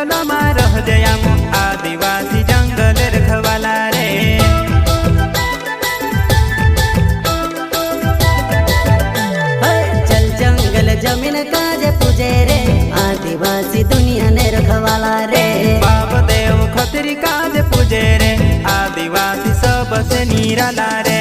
जंगल में रह जयाम आदिवासी जंगल रखवाला रे। चल जंगल जमीन काजे पूजे रे आदिवासी दुनिया ने रखवाला रे। बाप देव खतरी काज पूजे रे आदिवासी सबसे निराला रे।